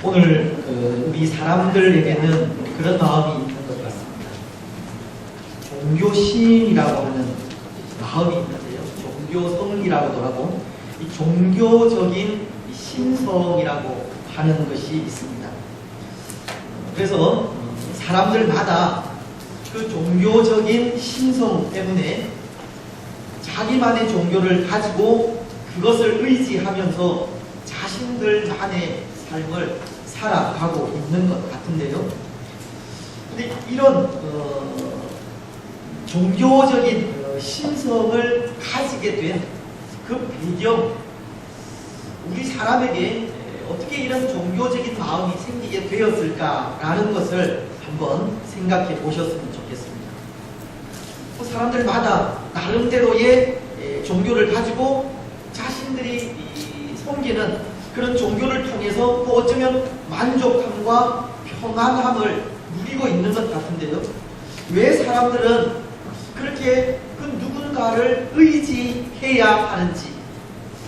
오늘 우리 사람들에게는 그런 마음이 있는 것 같습니다. 종교심이라고 하는 마음이 있는데요. 종교성이라고도 하고 이 종교적인 신성이라고 하는 것이 있습니다. 그래서 사람들마다 그 종교적인 신성 때문에 자기만의 종교를 가지고 그것을 의지하면서 자신들만의 삶을 살아가고 있는 것 같은데요. 근데 이런 종교적인 신성을 가지게 된 그 배경, 우리 사람에게 어떻게 이런 종교적인 마음이 생기게 되었을까라는 것을 한번 생각해 보셨으면 좋겠습니다. 사람들마다 나름대로의 종교를 가지고 자신들이 섬기는 그런 종교를 통해서 또 어쩌면 만족함과 평안함을 누리고 있는 것 같은데요. 왜 사람들은 그렇게 그 누군가를 의지해야 하는지,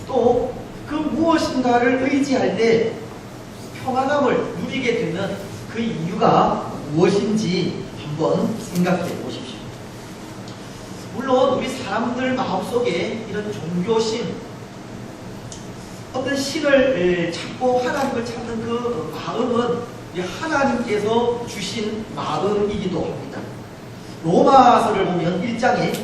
또 그 무엇인가를 의지할 때 평안함을 누리게 되는 그 이유가 무엇인지 한번 생각해 보십시오. 물론 우리 사람들 마음속에 이런 종교심, 어떤 신을 찾고 하나님을 찾는 그 마음은 하나님께서 주신 마음이기도 합니다. 로마서를 보면 1장에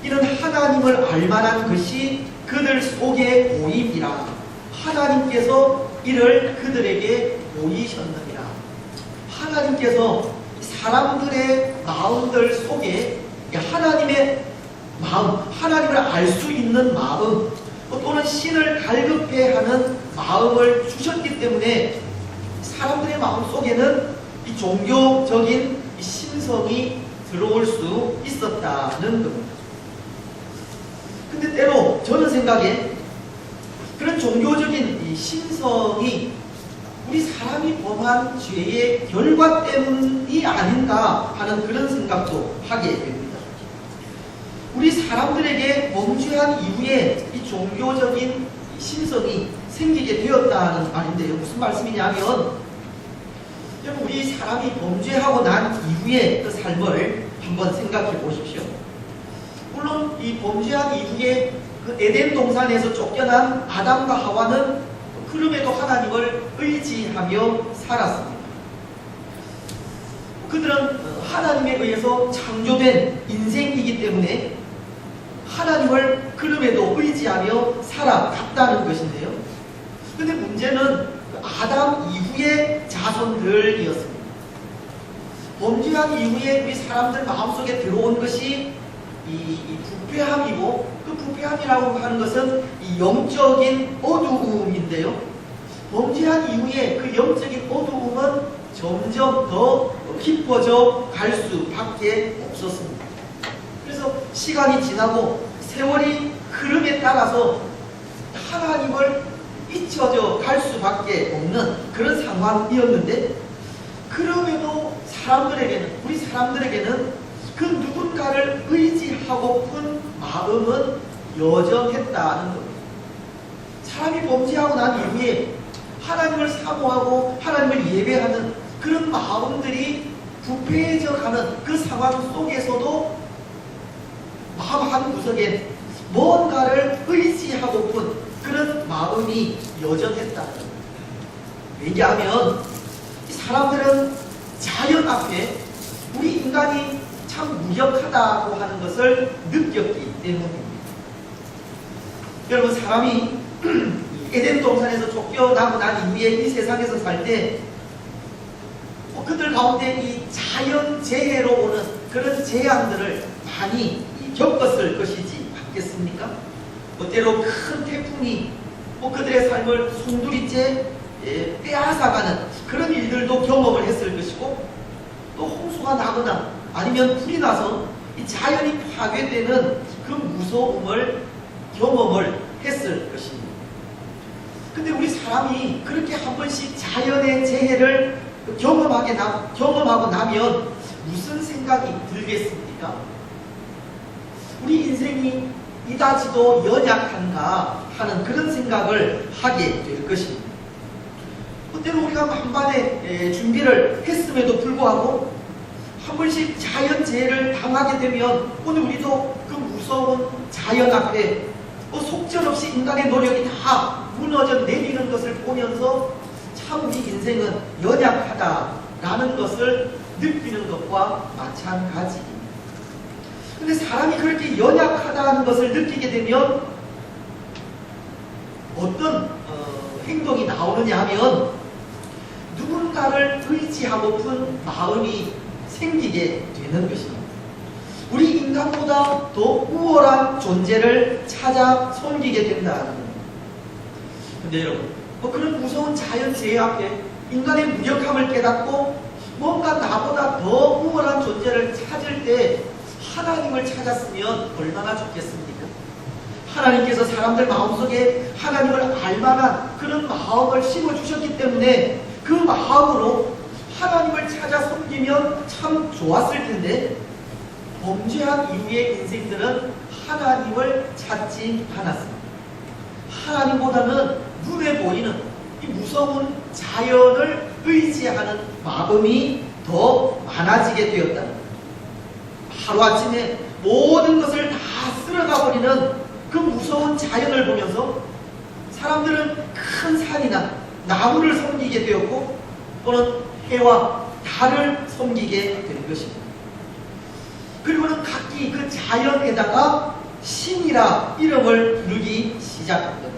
이런 하나님을 알만한 것이 그들 속에 보임이라, 하나님께서 이를 그들에게 보이셨느니라. 하나님께서 사람들의 마음들 속에 하나님의 마음, 하나님을 알 수 있는 마음, 또는 신을 갈급해하는 마음을 주셨기 때문에 사람들의 마음 속에는 이 종교적인 이 신성이 들어올 수 있었다는 겁니다. 근데 때로 저는 생각에 그런 종교적인 이 신성이 우리 사람이 범한 죄의 결과 때문이 아닌가 하는 그런 생각도 하게 됩니다. 우리 사람들에게 범죄한 이후에 이 종교적인 신성이 생기게 되었다는 말인데요. 무슨 말씀이냐면, 여러분, 우리 사람이 범죄하고 난 이후의 그 삶을 한번 생각해 보십시오. 물론 이 범죄한 이후에 그 에덴 동산에서 쫓겨난 아담과 하와는 그럼에도 하나님을 의지하며 살았습니다. 그들은 하나님에 의해서 창조된 인생이기 때문에 하나님을 그럼에도 의지하며 살아갔다는 것인데요. 그런데 문제는 아담 이후의 자손들이었습니다. 범죄한 이후에 우리 사람들 마음속에 들어온 것이 이 부패함이고, 그 부패함이라고 하는 것은 이 영적인 어두움인데요. 범죄한 이후에 그 영적인 어두움은 점점 더 깊어져 갈 수밖에 없었습니다. 그래서 시간이 지나고 세월이 흐름에 따라서 하나님을 잊혀져 갈 수밖에 없는 그런 상황이었는데, 그럼에도 우리 사람들에게는 그 누군가를 의지하고픈 마음은 여전했다는 겁니다. 사람이 범죄하고 난 이후에 하나님을 사모하고 하나님을 예배하는 그런 마음들이 부패해져 가는 그 상황 속에서도 마음 한 구석에 뭔가를 의지하고픈 그런 마음이 여전했다는 겁니다. 왜냐하면 사람들은 자연 앞에 우리 인간이 참 무력하다고 하는 것을 느꼈기 때문입니다. 여러분, 사람이 에덴 동산에서 쫓겨나고 난 이후에 이 세상에서 살 때 그들 가운데 이 자연 재해로 오는 그런 재앙들을 많이 겪었을 것이지 않겠습니까? 때로 큰 태풍이 그들의 삶을 송두리째 빼앗아가는 그런 일들도 경험을 했을 것이고, 또 홍수가 나거나 아니면 불이 나서 이 자연이 파괴되는 그 무서움을 경험을 했을 것입니다. 근데 우리 사람이 그렇게 한 번씩 자연의 재해를 경험하고 나면 무슨 생각이 들겠습니까? 우리 인생이 이다지도 연약한가 하는 그런 생각을 하게 될 것입니다. 그때는 우리가 만반의 준비를 했음에도 불구하고 한 번씩 자연재해를 당하게 되면 오늘 우리도 그 무서운 자연 앞에 속절없이 인간의 노력이 다 무너져 내리는 것을 보면서 참 우리 인생은 연약하다라는 것을 느끼는 것과 마찬가지. 근데 사람이 그렇게 연약하다는 것을 느끼게 되면 어떤 행동이 나오느냐 하면 누군가를 의지하고픈 마음이 생기게 되는 것입니다. 우리 인간보다 더 우월한 존재를 찾아 섬기게 된다는 겁니다. 근데 여러분, 그런 무서운 자연재해 앞에 인간의 무력함을 깨닫고 뭔가 나보다 더 우월한 존재를 찾을 때 하나님을 찾았으면 얼마나 좋겠습니까? 하나님께서 사람들 마음속에 하나님을 알만한 그런 마음을 심어주셨기 때문에 그 마음으로 하나님을 찾아 섬기면 참 좋았을 텐데 범죄한 이후의 인생들은 하나님을 찾지 않았습니다. 하나님보다는 눈에 보이는 이 무서운 자연을 의지하는 마음이 더 많아지게 되었다. 하루아침에 모든 것을 다 쓸어가 버리는 그 무서운 자연을 보면서 사람들은 큰 산이나 나무를 섬기게 되었고 또는 해와 달을 섬기게 된 것입니다. 그리고는 각기 그 자연에다가 신이라 이름을 부르기 시작합니다.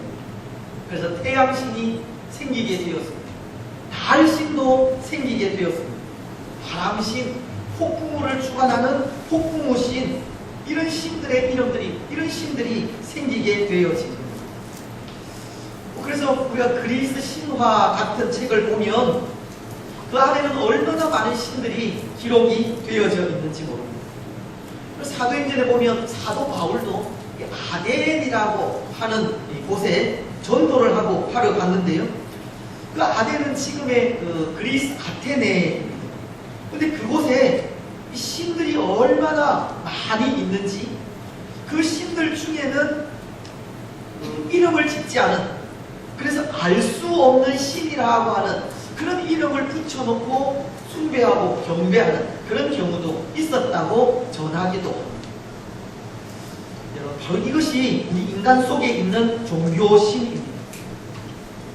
그래서 태양신이 생기게 되었습니다. 달신도 생기게 되었습니다. 바람신, 폭풍우를 주관하는 폭풍우신, 이런 신들의 이름들이, 이런 신들이 생기게 되어집니다. 그래서 우리가 그리스 신화 같은 책을 보면 그 안에는 얼마나 많은 신들이 기록이 되어져 있는지 모릅니다. 사도행전에 보면 사도 바울도 아덴이라고 하는 곳에 전도를 하고 하러 갔는데요. 그 아덴은 지금의 그 그리스 아테네입니다. 근데 그곳에 이 신들이 얼마나 많이 있는지, 그 신들 중에는 이름을 짓지 않은, 그래서 알 수 없는 신이라고 하는 그런 이름을 붙여놓고 숭배하고 경배하는 그런 경우도 있었다고 전하기도 합니다. 바로 이것이 우리 인간 속에 있는 종교심입니다.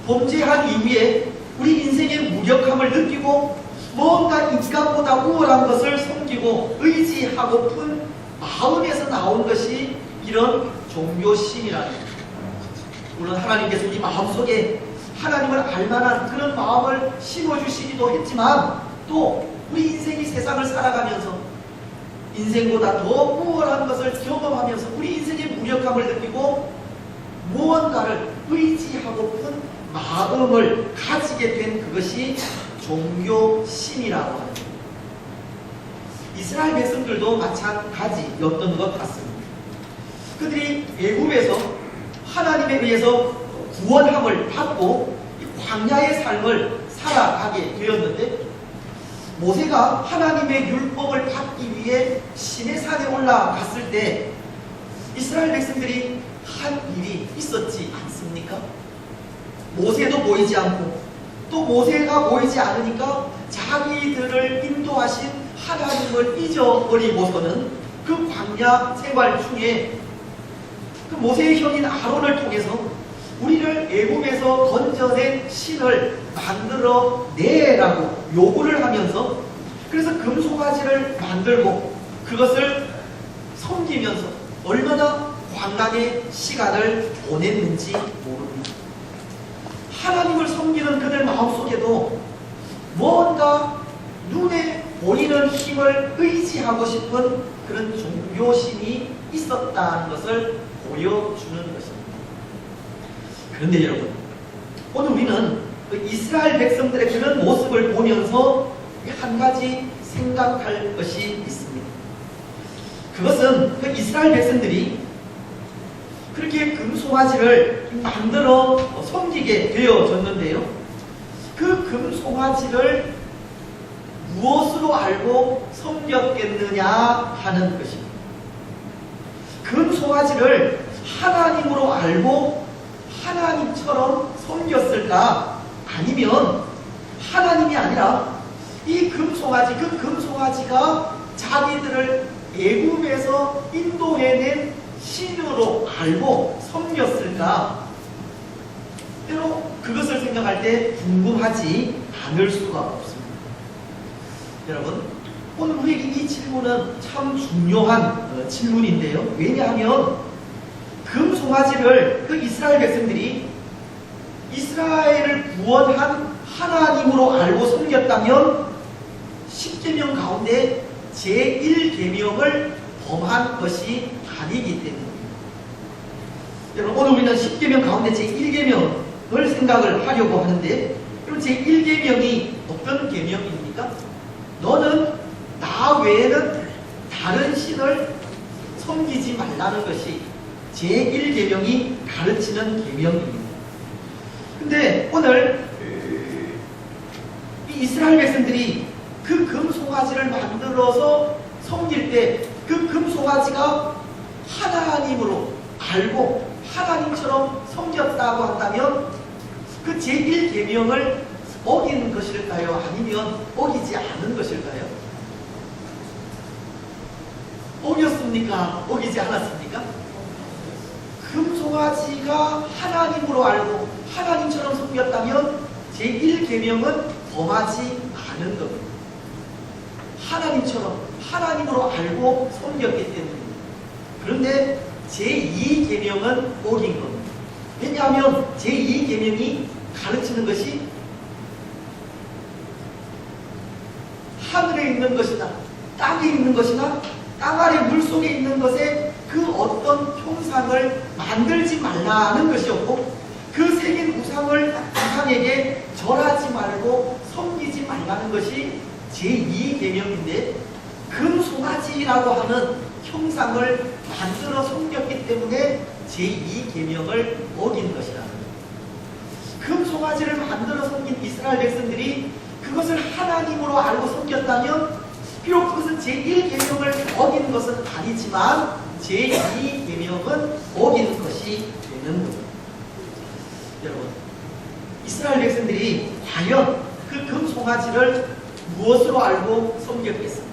범죄한 이후에 우리 인생의 무력함을 느끼고 뭔가 인간보다 우월한 것을 섬기고 의지하고픈 마음에서 나온 것이 이런 종교심이라는 겁니다. 물론 하나님께서 우리 마음속에 하나님을 알만한 그런 마음을 심어주시기도 했지만 또 우리 인생이 세상을 살아가면서 인생보다 더 우월한 것을 경험하면서 우리 인생의 무력함을 느끼고 무언가를 의지하고픈 마음을 가지게 된 그것이 종교심이라고 하는 겁니다. 이스라엘 백성들도 마찬가지였던 것 같습니다. 그들이 애굽에서 하나님에 의해서 구원함을 받고 광야의 삶을 살아가게 되었는데 모세가 하나님의 율법을 받기 위해 시내산에 올라갔을 때 이스라엘 백성들이 한 일이 있었지 않습니까? 모세도 보이지 않고 또 모세가 보이지 않으니까 자기들을 인도하신 하나님을 잊어버리고서는 그 광야 생활 중에 그 모세의 형인 아론을 통해서 우리를 애굽에서 건져낸 신을 만들어 내라고 요구를 하면서 그래서 금송아지를 만들고 그것을 섬기면서 얼마나 광란의 시간을 보냈는지 모릅니다. 하나님을 섬기는 그들 마음속에도 뭔가 눈에 보이는 힘을 의지하고 싶은 그런 종교심이 있었다는 것을 보여주는 것입니다. 그런데 여러분, 오늘 우리는 그 이스라엘 백성들의 그런 모습을 보면서 한 가지 생각할 것이 있습니다. 그것은 그 이스라엘 백성들이 그렇게 금송아지를 만들어 섬기게 되어졌는데요. 그 금송아지를 무엇으로 알고 섬겼겠느냐 하는 것입니다. 금송아지를 하나님으로 알고 하나님처럼 섬겼을까? 아니면 하나님이 아니라 이 금송아지, 그 금송아지가 자기들을 애굽에서 인도해낸 신으로 알고 섬겼을까? 때로 그것을 생각할 때 궁금하지 않을 수가 없습니다. 여러분, 오늘 우리에게 이 질문은 참 중요한 질문인데요. 왜냐하면 금송아지를 그 이스라엘 백성들이 이스라엘을 구원한 하나님으로 알고 섬겼다면 10계명 가운데 제1계명을 범한 것이 아니기 때문입니다. 여러분, 오늘 우리는 10계명 가운데 제1계명을 생각을 하려고 하는데, 그럼 제1계명이 어떤 계명입니까? 너는 나 외에는 다른 신을 섬기지 말라는 것이 제1계명이 가르치는 계명입니다. 근데 오늘 이 이스라엘 백성들이 그 금송아지를 만들어서 섬길 때 그 금송아지가 하나님으로 알고 하나님처럼 섬겼다고 한다면 그 제1계명을 어긴 것일까요? 아니면 어기지 않은 것일까요? 어겼습니까? 어기지 않았습니까? 금송아지가 하나님으로 알고 하나님처럼 섬겼다면 제1계명은 범하지 않은 겁니다. 하나님처럼 하나님으로 알고 섬겼기 때문입니다. 그런데 제2계명은 어긴 겁니다. 왜냐하면 제2계명이 가르치는 것이 하늘에 있는 것이나 땅에 있는 것이나 땅 아래 물속에 있는 것에 그 어떤 형상을 만들지 말라는 것이었고, 그 새긴 우상에게 절하지 말고 섬기지 말라는 것이 제2계명인데, 금송아지라고 하는 형상을 만들어 섬겼기 때문에 제2계명을 어긴 것이라는 거예요. 금송아지를 만들어 섬긴 이스라엘 백성들이 그것을 하나님으로 알고 섬겼다면 비록 그것은 제1계명을 어긴 것은 아니지만 제2계명은 어긴 것이 되는 겁니다. 여러분, 이스라엘 백성들이 과연 그 금송아지를 무엇으로 알고 섬겼겠습니까?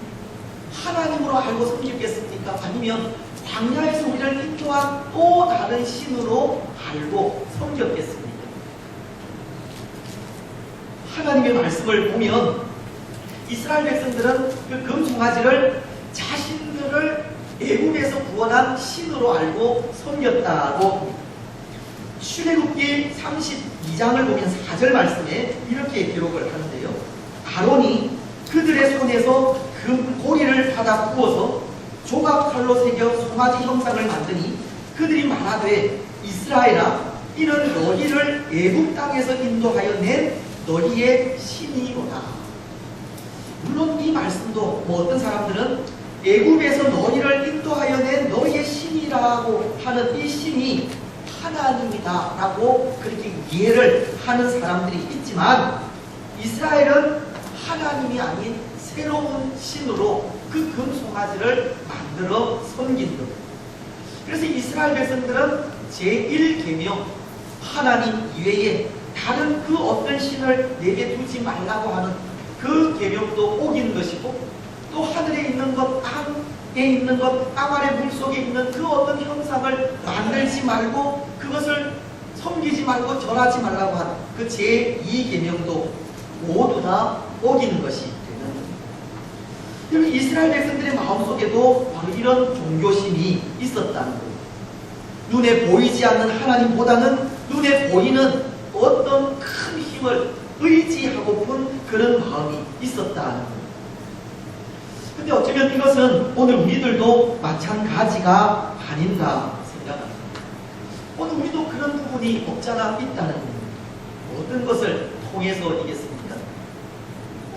하나님으로 알고 섬겼겠습니까? 아니면 광야에서 우리를 인도한 또 다른 신으로 알고 섬겼겠습니까? 하나님의 말씀을 보면 이스라엘 백성들은 그 금송아지를 자신들을 애굽에서 구원한 신으로 알고 섬겼다고 출애굽기 32장을 보면 4절 말씀에 이렇게 기록을 하는데요. 아론이 그들의 손에서 금고리를 받아 구워서 조각칼로 새겨 송아지 형상을 만드니 그들이 말하되 이스라엘아, 이는 너희를 애굽 땅에서 인도하여 낸 너희의 신이로다. 물론 이 말씀도 어떤 사람들은 애굽에서 너희를 인도하여 낸 너희의 신이라고 하는 이 신이 하나님이다 라고 그렇게 이해를 하는 사람들이 있지만, 이스라엘은 하나님이 아닌 새로운 신으로 그 금송아지를 만들어 섬긴 겁니다. 그래서 이스라엘 백성들은 제1계명 하나님 이외에 다른 그 어떤 신을 내게 두지 말라고 하는 그 계명도 어긴 것이고, 또 하늘에 있는 것, 땅에 있는 것, 땅 아래 물속에 있는 그 어떤 형상을 만들지 말고 그것을 섬기지 말고 절하지 말라고 하는 그 제2계명도 모두 다 어긴 것이 되는 겁니다. 여러분, 이스라엘 백성들의 마음속에도 바로 이런 종교심이 있었다는 거예요. 눈에 보이지 않는 하나님보다는 눈에 보이는 어떤 큰 힘을 의지하고픈 그런 마음이 있었다는 거예요. 근데 어쩌면 이것은 오늘 우리들도 마찬가지가 아닌가 생각합니다. 오늘 우리도 그런 부분이 없잖아 있다는 겁니다. 어떤 것을 통해서이겠습니까?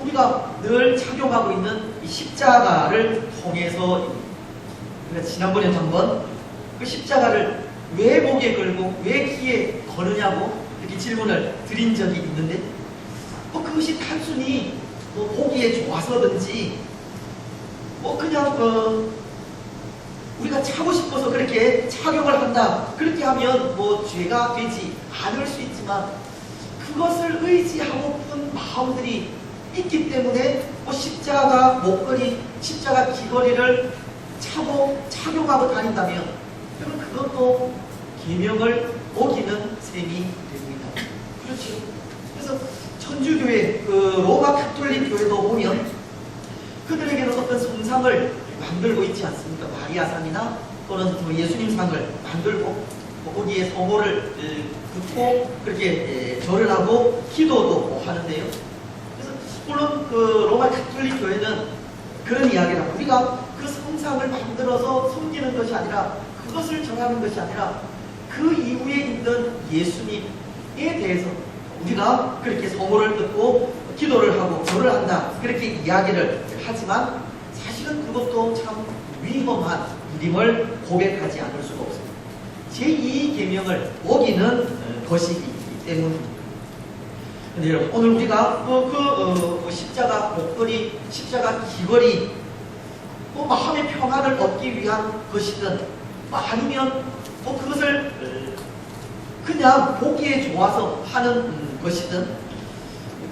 우리가 늘 착용하고 있는 이 십자가를 통해서입니다. 우리가 지난번에 한번 그 십자가를 왜 목에 걸고 왜 귀에 거느냐고 이렇게 질문을 드린 적이 있는데, 그것이 단순히 보기에 좋아서든지 그냥 우리가 차고 싶어서 그렇게 착용을 한다, 그렇게 하면 죄가 되지 않을 수 있지만, 그것을 의지하고픈 마음들이 있기 때문에 십자가 목걸이, 십자가 귀걸이를 차고 착용하고 다닌다면 그러면 그것도 계명을 어기는 셈이 됩니다. 그렇죠. 그래서 천주교회, 로마 가톨릭 교회도 보면 그들에게는 어떤 성상을 만들고 있지 않습니까? 마리아상이나 또는 예수님 상을 만들고 거기에 성호를 긋고 그렇게 절을 하고 기도도 하는데요. 그래서 물론 로마 가톨릭 교회는 그런 이야기를 합니다. 우리가 그 성상을 만들어서 섬기는 것이 아니라 그것을 정하는 것이 아니라 그 이후에 있는 예수님에 대해서 우리가 그렇게 성호를 듣고 기도를 하고 절을 한다 그렇게 이야기를 하지만 사실은 그것도 참 위험한 일임을 고백하지 않을 수가 없습니다. 제2계명을 어기는 것이기 때문입니다. 근데 여러분 오늘 우리가 십자가 목걸이, 십자가 귀걸이 마음의 평안을 얻기 위한 것이든 아니면 그것을 그냥 보기에 좋아서 하는 것이든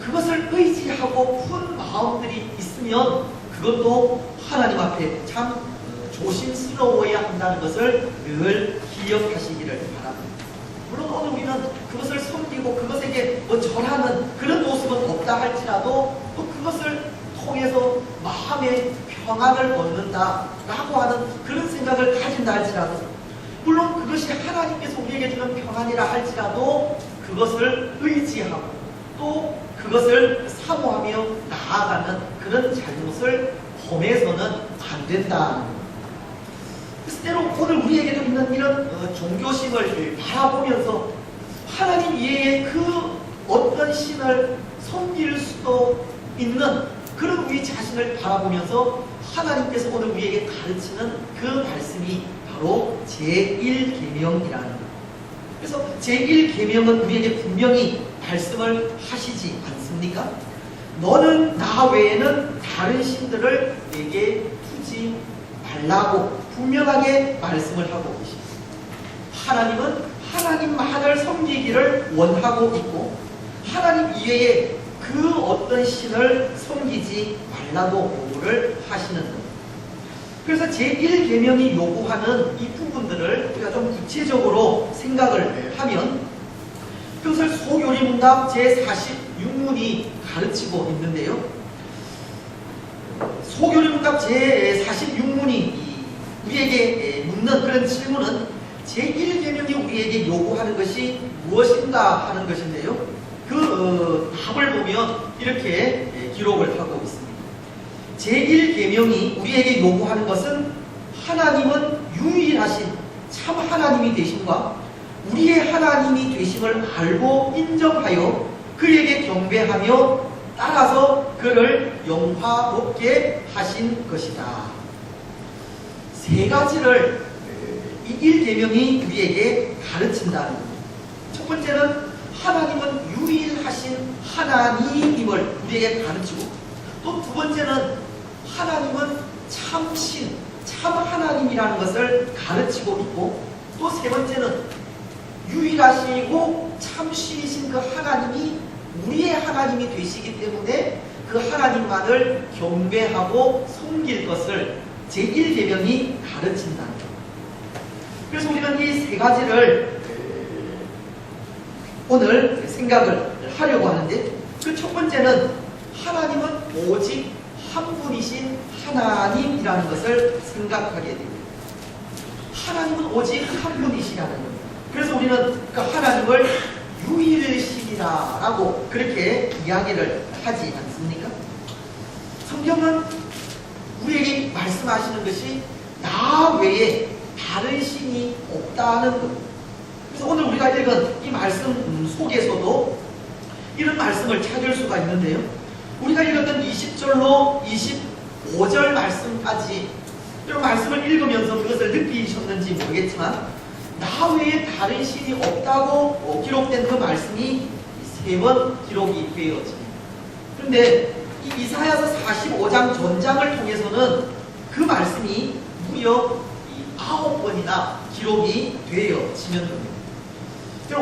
그것을 의지하고 푼 마음들이 있으면 그것도 하나님 앞에 참 조심스러워야 한다는 것을 늘 기억하시기를 바랍니다. 물론 오늘 우리는 그것을 섬기고 그것에게 절하는 그런 모습은 없다 할지라도 또 그것을 통해서 마음의 평안을 얻는다라고 하는 그런 생각을 가진다 할지라도 물론 그것이 하나님께서 우리에게 주는 평안이라 할지라도 그것을 의지하고 또 그것을 사모하며 나아가는 그런 잘못을 범해서는 안 된다. 그래서 때로 오늘 우리에게도 있는 이런 종교심을 바라보면서 하나님 이외에 그 어떤 신을 섬길 수도 있는 그런 우리 자신을 바라보면서 하나님께서 오늘 우리에게 가르치는 그 말씀이 바로 제1계명이라는 것. 그래서 제1계명은 우리에게 분명히 말씀을 하시지 않습니까? 너는 나 외에는 다른 신들을 내게 두지 말라고 분명하게 말씀을 하고 계십니다. 하나님은 하나님만을 섬기기를 원하고 있고 하나님 이외에 그 어떤 신을 섬기지 말라고 요구를 하시는 겁니다. 그래서 제1계명이 요구하는 이 부분들을 우리가 좀 구체적으로 생각을 하면 그것을 소교리문답 제46문이 가르치고 있는데요. 소교리문답 제46문이 우리에게 묻는 그런 질문은 제1계명이 우리에게 요구하는 것이 무엇인가 하는 것인데요. 그 답을 보면 이렇게 기록을 하고 있습니다. 제1계명이 우리에게 요구하는 것은 하나님은 유일하신 참 하나님이 되심과 우리의 하나님이 되심을 알고 인정하여 그에게 경배하며 따라서 그를 영화롭게 하신 것이다. 세 가지를 이 1계명이 우리에게 가르친다는 겁니다. 첫 번째는 하나님은 유일하신 하나님임을 우리에게 가르치고 또 두 번째는 하나님은 참신, 참 하나님이라는 것을 가르치고 있고 또 세 번째는 유일하시고 참신이신 그 하나님이 우리의 하나님이 되시기 때문에 그 하나님만을 경배하고 섬길 것을 제1계명이 가르친다. 그래서 우리는 이 세 가지를 오늘 생각을 하려고 하는데 그 첫 번째는 하나님은 오직 한 분이신 하나님이라는 것을 생각하게 됩니다. 하나님은 오직 한 분이시라는 겁니다. 그래서 우리는 그 하나님을 유일신이라고 그렇게 이야기를 하지 않습니까? 성경은 우리에게 말씀하시는 것이 나 외에 다른 신이 없다는 겁니다. 그래서 오늘 우리가 읽은 이 말씀 속에서도 이런 말씀을 찾을 수가 있는데요. 우리가 읽었던 20절로 25절 말씀까지 이런 말씀을 읽으면서 그것을 느끼셨는지 모르겠지만 나 외에 다른 신이 없다고 기록된 그 말씀이 3번 기록이 되어집니다. 그런데 이 이사야서 45장 전장을 통해서는 그 말씀이 무려 9번이나 기록이 되어지면 됩니다.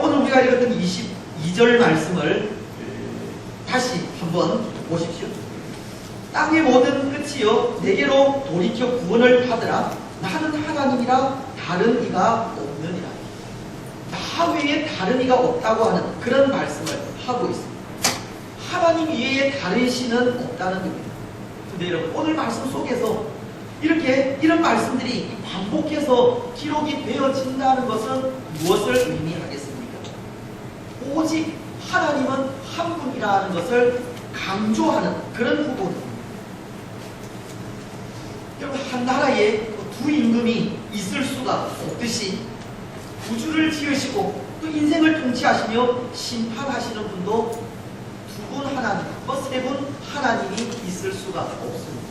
오늘 우리가 읽었던 22절 말씀을 다시 한번 보십시오. 땅의 모든 끝이여 내게로 돌이켜 구원을 받으라. 나는 하나님이라 다른 이가 없느니라. 나 외에 다른 이가 없다고 하는 그런 말씀을 하고 있습니다. 하나님 외에 다른 신은 없다는 겁니다. 근데 여러분, 오늘 말씀 속에서 이런 말씀들이 반복해서 기록이 되어진다는 것은 무엇을 의미하겠습니까? 오직 하나님은 한 분이라는 것을 강조하는 그런 부분입니다. 여러분, 한 나라에 두 임금이 있을 수가 없듯이 우주를 지으시고 또 인생을 통치하시며 심판하시는 분도 두 분 하나님, 세 분 하나님이 있을 수가 없습니다.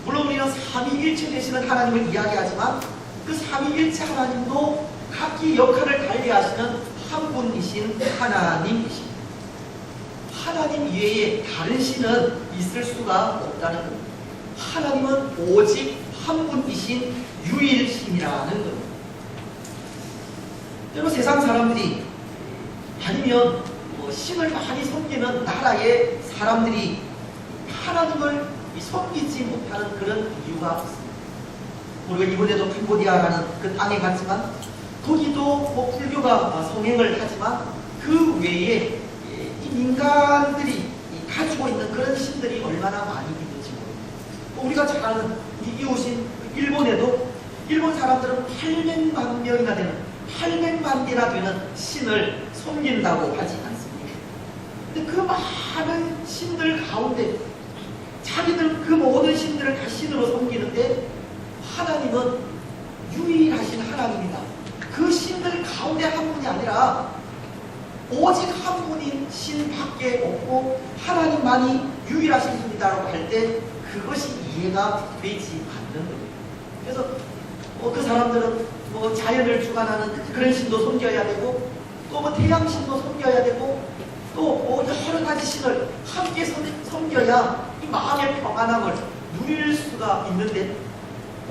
물론 우리는 삼위일체 되시는 하나님을 이야기하지만 그 삼위일체 하나님도 각기 역할을 달리하시는 한 분이신 하나님이십니다. 하나님 외에 다른 신은 있을 수가 없다는 겁니다. 하나님은 오직 한 분이신 유일신이라는 겁니다. 때로 세상 사람들이 아니면 신을 많이 섬기는 나라의 사람들이 하나님을 섬기지 못하는 그런 이유가 있습니다. 우리가 이번에도 캄보디아라는 그 땅에 갔지만 거기도 불교가 성행을 하지만 그 외에 이 민간들이 가지고 있는 그런 신들이 얼마나 많이 있는지 모릅니다. 우리가 잘 아는 이 이웃인 일본에도 일본 사람들은 800만 명이나 되는 800만 개나 되는 신을 섬긴다고 하지 않습니까? 근데 그 많은 신들 가운데 자기들 그 모든 신들을 다 신으로 섬기는데 하나님은 유일하신 하나님이다. 그 신들 가운데 한 분이 아니라 오직 한 분인 신밖에 없고 하나님만이 유일하신 분이다라고 할 때 그것이 이해가 되지 않는 겁니다. 그래서 그 사람들은 자연을 주관하는 그런 신도 섬겨야 되고 또 태양신도 섬겨야 되고 또 여러 가지 신을 함께 섬겨야 이 마음의 평안함을 누릴 수가 있는데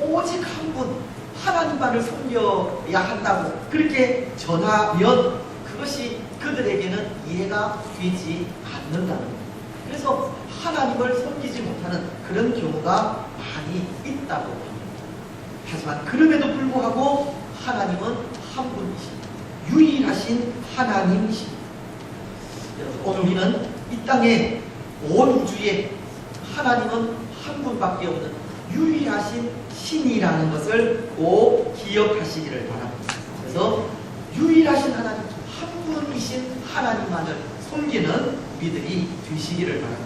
오직 한 분 하나님만을 섬겨야 한다고 그렇게 전하면 그것이 그들에게는 이해가 되지 않는다는 겁니다. 그래서 하나님을 섬기지 못하는 그런 경우가 많이 있다고 합니다. 하지만 그럼에도 불구하고 하나님은 한 분이십니다. 유일하신 하나님이십니다. 오늘 우리는 이 땅에 온 우주에 하나님은 한 분밖에 없는 유일하신 신이라는 것을 꼭 기억하시기를 바랍니다. 그래서 유일하신 하나님, 한 분이신 하나님만을 섬기는 우리들이 되시기를 바랍니다.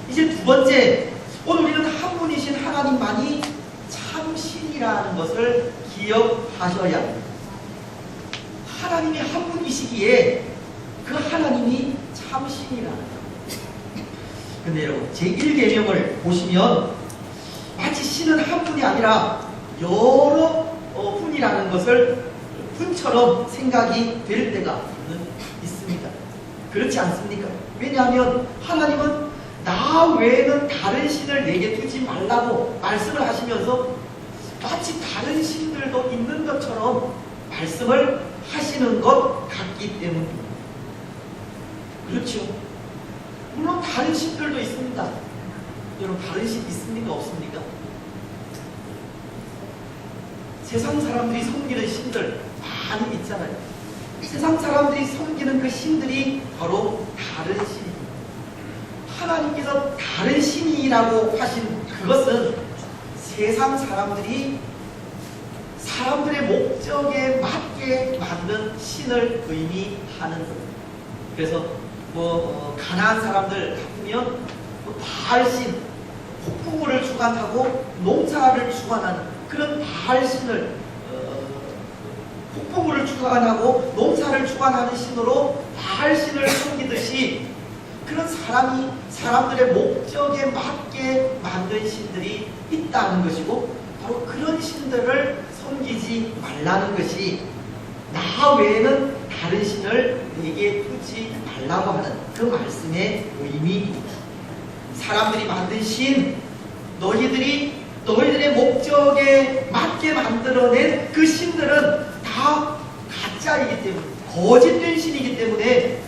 이제 두 번째, 오늘 우리는 한 분이신 하나님만이 참 신이라는 것을 기억하셔야 합니다. 하나님이 한 분이시기에 그 하나님이 참 신이라는 겁니다. 근데 여러분, 제1계명을 보시면 마치 신은 한 분이 아니라 여러 분이라는 것을 분처럼 생각이 될 때가 있습니다. 그렇지 않습니까? 왜냐하면 하나님은 나 외에는 다른 신을 내게 두지 말라고 말씀을 하시면서 마치 다른 신들도 있는 것처럼 말씀을 하시는 것 같기 때문입니다. 그렇죠? 물론 다른 신들도 있습니다. 여러분, 다른 신 있습니까? 없습니까? 세상 사람들이 섬기는 신들 많이 있잖아요. 세상 사람들이 섬기는 그 신들이 바로 다른 신입니다. 하나님께서 다른 신이라고 하신 그것은 세상 사람들이 사람들의 목적에 맞게 만든 신을 의미하는 겁니다. 그래서 가나안 사람들 같으면 바알신, 폭풍우를 주관하고 농사를 주관하는 그런 바알신을 폭풍우를 주관하고 농사를 주관하는 신으로 바알신을 섬기듯이 그런 사람들의 목적에 맞게 만든 신들이 있다는 것이고 바로 그런 신들을 섬기지 말라는 것이 나 외에는 다른 신을 내게 두지 말라고 하는 그 말씀의 의미입니다. 사람들이 만든 신, 너희들의 목적에 맞게 만들어낸 그 신들은 다 가짜이기 때문에, 거짓된 신이기 때문에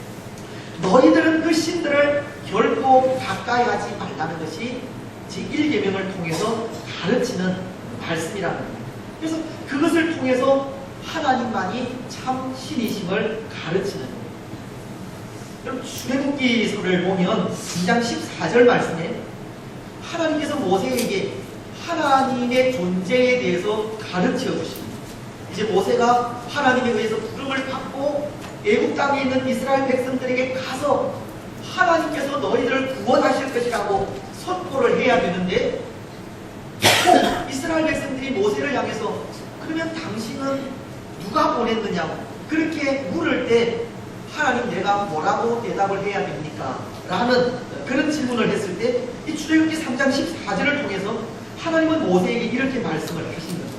너희들은 그 신들을 결코 가까이 하지 말라는 것이 제1계명을 통해서 가르치는 말씀이라는 겁니다. 그래서 그것을 통해서 하나님만이 참 신이심을 가르치는 겁니다. 여러분, 출애굽기서를 보면 2장 14절 말씀에 하나님께서 모세에게 하나님의 존재에 대해서 가르쳐 주십니다. 이제 모세가 하나님에 의해서 부름을 받고 애국 땅에 있는 이스라엘 백성들에게 가서 하나님께서 너희들을 구원하실 것이라고 선포를 해야 되는데, 이스라엘 백성들이 모세를 향해서 그러면 당신은 누가 보냈느냐고 그렇게 물을 때 하나님 내가 뭐라고 대답을 해야 됩니까? 라는 그런 질문을 했을 때 이 출애굽기 3장 14절을 통해서 하나님은 모세에게 이렇게 말씀을 하신 거죠.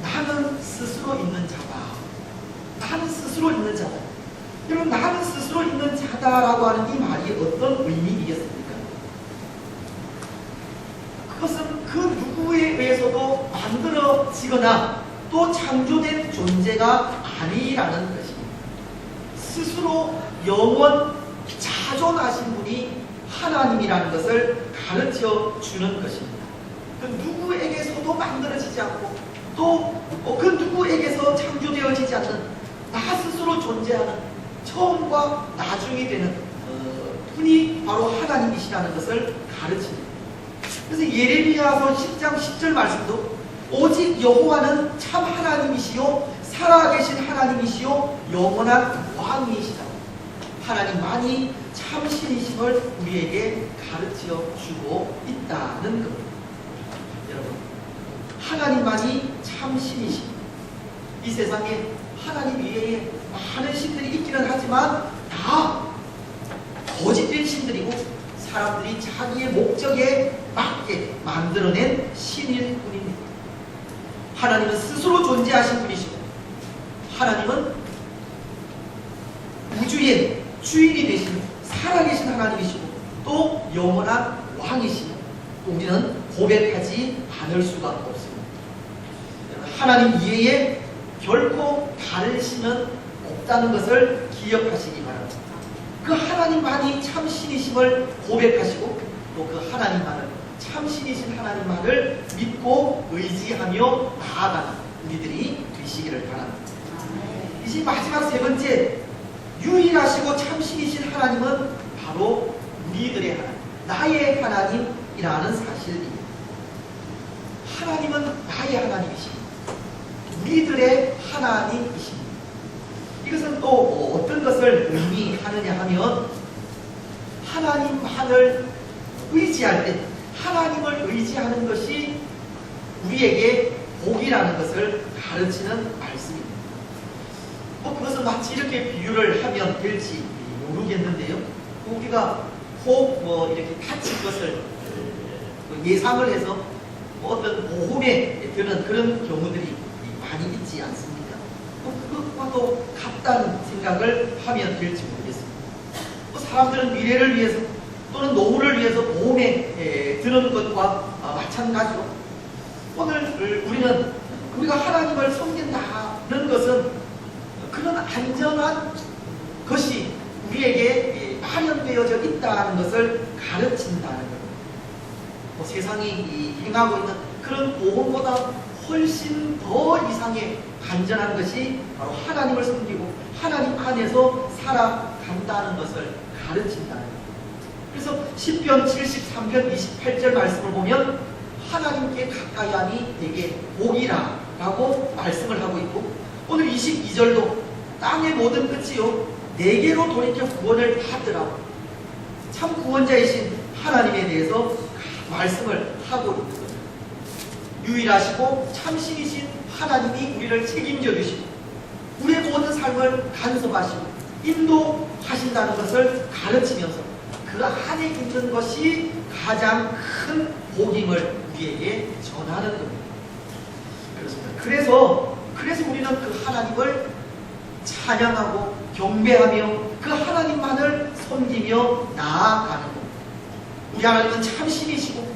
나는 스스로 있는 자다. 나는 스스로 있는 자다. 여러분, 나는 스스로 있는 자다라고 하는 이 말이 어떤 의미이겠습니까? 그것은 그 누구에 의해서도 만들어지거나 또 창조된 존재가 아니라는 것입니다. 스스로 영원 자존하신 분이 하나님이라는 것을 가르쳐 주는 것입니다. 그 누구에게서도 만들어지지 않고 또 그 누구에게서 창조되어지지 않는 나 스스로 존재하는 처음과 나중이 되는 분이 바로 하나님이시라는 것을 가르칩니다. 그래서 예레미야서 10장 10절 말씀도 오직 여호와는 참 하나님이시요 살아계신 하나님이시요 영원한 왕이시다. 하나님만이 참 신이심을 우리에게 가르쳐 주고 있다는 겁니다. 여러분, 하나님만이 참 신이십니다. 이 세상에 하나님 외에 많은 신들이 있기는 하지만 다 거짓된 신들이고 사람들이 자기의 목적에 맞게 만들어낸 신일 뿐입니다. 하나님은 스스로 존재하신 분이시고 하나님은 우주의 주인이 되신 살아계신 하나님이시고 또 영원한 왕이시며 우리는 고백하지 않을 수가 없습니다. 하나님 이외에 결코 다른 신은 없다는 것을 기억하시기 바랍니다. 그 하나님만이 참 신이심을 고백하시고 또 그 하나님만을 참 신이신 하나님만을 믿고 의지하며 나아가는 우리들이 되시기를 바랍니다. 이제 마지막 세 번째, 유일하시고 참 신이신 하나님은 바로 우리들의 하나님, 나의 하나님이라는 사실입니다. 하나님은 나의 하나님이십니다. 우리들의 하나님이십니다. 이것은 또 어떤 것을 의미하느냐 하면 하나님만을 의지할 때 하나님을 의지하는 것이 우리에게 복이라는 것을 가르치는 말씀입니다. 그것은 마치 이렇게 비유를 하면 될지 모르겠는데요. 우리가 혹 이렇게 다칠 것을 예상을 해서 어떤 보험에 드는 그런 경우들이 많이 있지 않습니까? 그것과도 같다는 생각을 하면 될지 모르겠습니다. 사람들은 미래를 위해서 또는 노후를 위해서 보험에 드는 것과 마찬가지로 오늘 우리가 하나님을 섬긴다는 것은 그런 안전한 것이 우리에게 마련되어져 있다는 것을 가르친다는 겁니다. 세상이 행하고 있는 그런 보험보다 훨씬 더 이상의 안전한 것이 바로 하나님을 섬기고 하나님 안에서 살아간다는 것을 가르친다는 겁니다. 그래서 시편 73편 28절 말씀을 보면 하나님께 가까이함이 되게 복이라 라고 말씀을 하고 있고, 오늘 22절도 땅의 모든 끝이요 내게로 돌이켜 구원을 받으라고 참 구원자이신 하나님에 대해서 말씀을 하고 있는 겁니다. 유일하시고 참신이신 하나님이 우리를 책임져 주시고 우리의 모든 삶을 간섭하시고 인도하신다는 것을 가르치면서 그 안에 있는 것이 가장 큰 복임을 우리에게 전하는 겁니다. 그렇습니다. 그래서 우리는 그 하나님을 찬양하고 경배하며 그 하나님만을 섬기며 나아가는 겁니다. 우리 하나님은 참신이시고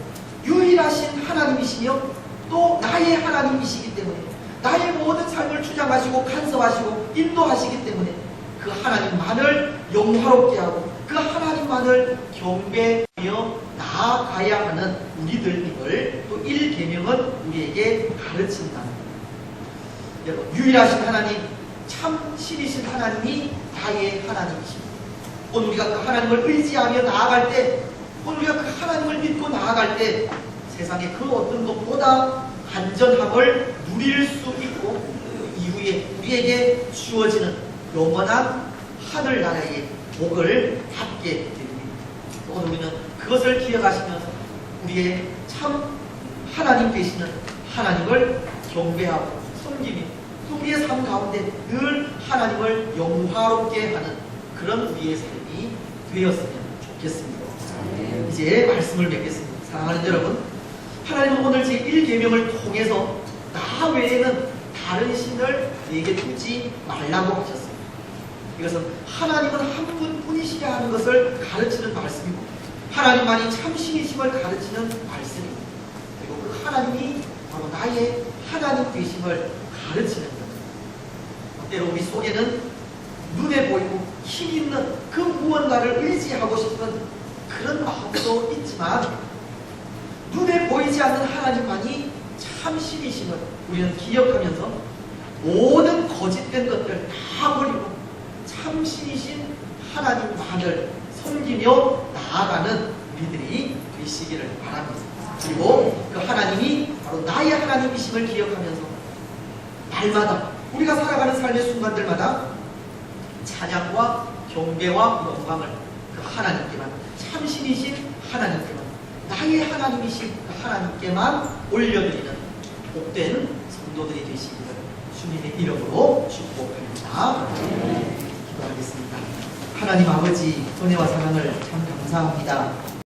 유일하신 하나님이시며 또 나의 하나님이시기 때문에 나의 모든 삶을 주장하시고 간섭하시고 인도하시기 때문에 그 하나님만을 영화롭게 하고 그 하나님만을 경배하며 나아가야 하는 우리들임을 또 1계명은 우리에게 가르친다. 여러분, 유일하신 하나님, 참 신이신 하나님이 나의 하나님이십니다. 오늘 우리가 그 하나님을 의지하며 나아갈 때, 오늘 우리가 그 하나님을 믿고 나아갈 때 세상에 그 어떤 것보다 안전함을 누릴 수 있고 그 이후에 우리에게 주어지는 영원한 하늘나라의 복을 받게 됩니다. 오늘 우리는 그것을 기억하시면서 우리의 참 하나님 되시는 하나님을 경배하고 섬기며 또 우리의 삶 가운데 늘 하나님을 영화롭게 하는 그런 우리의 삶이 되었으면 좋겠습니다. 이제 말씀을 맺겠습니다. 사랑하는 여러분, 하나님은 오늘 제1계명을 통해서 나 외에는 다른 신을 내게 두지 말라고 하셨습니다. 이것은 하나님은 한 분뿐이시라 하는 것을 가르치는 말씀이고 하나님만이 참신이심을 가르치는 말씀입니다. 그리고 그 하나님이 바로 나의 하나님 되심을 가르치는 것. 때로 우리 속에는 눈에 보이고 힘있는 그 무언가를 의지하고 싶은 그런 마음도 있지만 눈에 보이지 않는 하나님만이 참신이심을 우리는 기억하면서 모든 거짓된 것들 다 버리고 참신이신 하나님만을 섬기며 나아가는 우리들이 되시기를 바랍니다. 그리고 그 하나님이 바로 나의 하나님이심을 기억하면서 날마다 우리가 살아가는 삶의 순간들마다 찬양과 경배와 영광을 그 하나님께만, 참신이신 하나님께만, 나의 하나님이신 그 하나님께만 올려드리는 복된 성도들이 되시기를 주님의 이름으로 축복합니다. 기도하겠습니다. 하나님 아버지, 은혜와 사랑을 참 감사합니다.